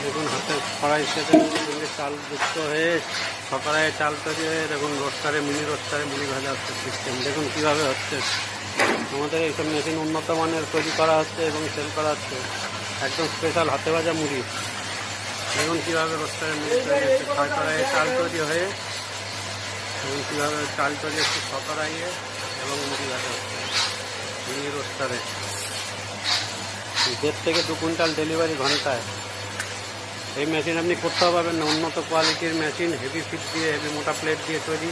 দেখুন হাতে কড়াইয়ের সঙ্গে চাল যুক্ত হয়ে কড়াইয়ে চাল তৈরি হয়ে দেখুন রোস্টারে মিনি ভাজা হচ্ছে সিস্টেম। দেখুন কীভাবে হচ্ছে। আমাদের এইসব মেশিন উন্নত মানের তৈরি করা হচ্ছে এবং সেল করা হচ্ছে। একদম স্পেশাল হাতে ভাজা মুড়ি। দেখুন কীভাবে রোস্টারে মুড়ি তৈরি হচ্ছে, কড়াইয়ে চাল তৈরি হয়ে এবং কীভাবে চাল তৈরি হচ্ছে কড়াইয়ে এবং মুড়ি ভাজা হচ্ছে মিনি রোস্টারে। 1.5 থেকে 2 কুইন্টাল ডেলিভারি ঘন্টায়। এই মেশিন আপনি করতেও পারবেন না, উন্নত কোয়ালিটির মেশিন, হেভি ফিট দিয়ে হেভি মোটা প্লেট দিয়ে তৈরি।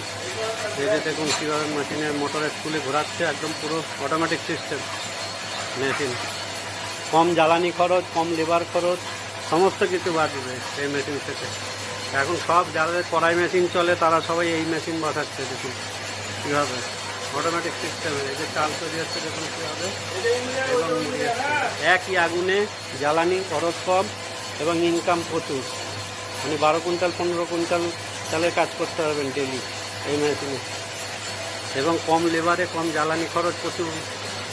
এই যে দেখুন কীভাবে মেশিনের মোটরের তুলে ঘোরাচ্ছে, একদম পুরো অটোমেটিক সিস্টেম মেশিন। কম জ্বালানি খরচ, কম লেবার খরচ, সমস্ত কিছু বাঁচবে এই মেশিন থেকে। এখন সব যাদের কড়াই মেশিন চলে তারা সবাই এই মেশিন বসাচ্ছে। দেখুন কীভাবে অটোমেটিক সিস্টেমে এই যে চাল তৈরি হচ্ছে, দেখুন কীভাবে এবং একই আগুনে জ্বালানি খরচ কম এবং ইনকাম প্রচুর। মানে 12 কুইন্টাল 15 কুইন্টাল চালের কাজ করতে পারবেন ডেলি এই মেশিনে, এবং কম লেবারে কম জ্বালানি খরচ, প্রচুর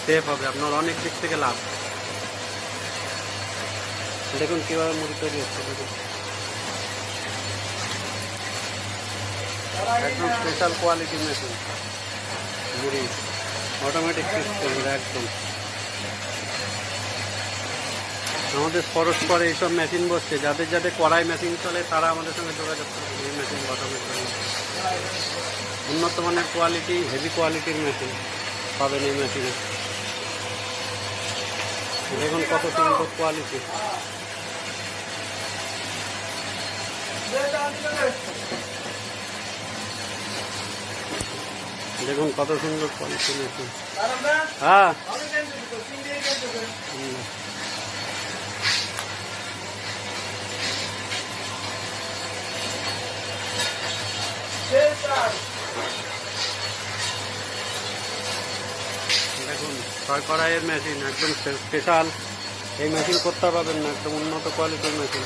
সেভ হবে আপনার, অনেক দিক থেকে লাভ। দেখুন কীভাবে মুড়ি তৈরি হচ্ছে। দেখুন একদম স্পেশাল কোয়ালিটি মেশিন মুড়ি, অটোমেটিক সিস্টেম একদম। আমাদের পরস্পর এইসব মেশিন বসছে, যাদের যাদের কড়াই মেশিন চলে তারা আমাদের সঙ্গে যোগাযোগ করবে এই মেশিন বসানোর জন্য। উন্নত মানের কোয়ালিটি, হেভি কোয়ালিটির মেশিন পাবেন এই মেশিনে। দেখুন কত সুন্দর কোয়ালিটি। দেখুন কত সুন্দর কোয়ালিটি মেশিন। হ্যাঁ দেখুন 6 কড়াইয়ের মেশিন, একদম স্পেশাল। এই মেশিন করতে পারবেন না, একদম উন্নত কোয়ালিটির মেশিন।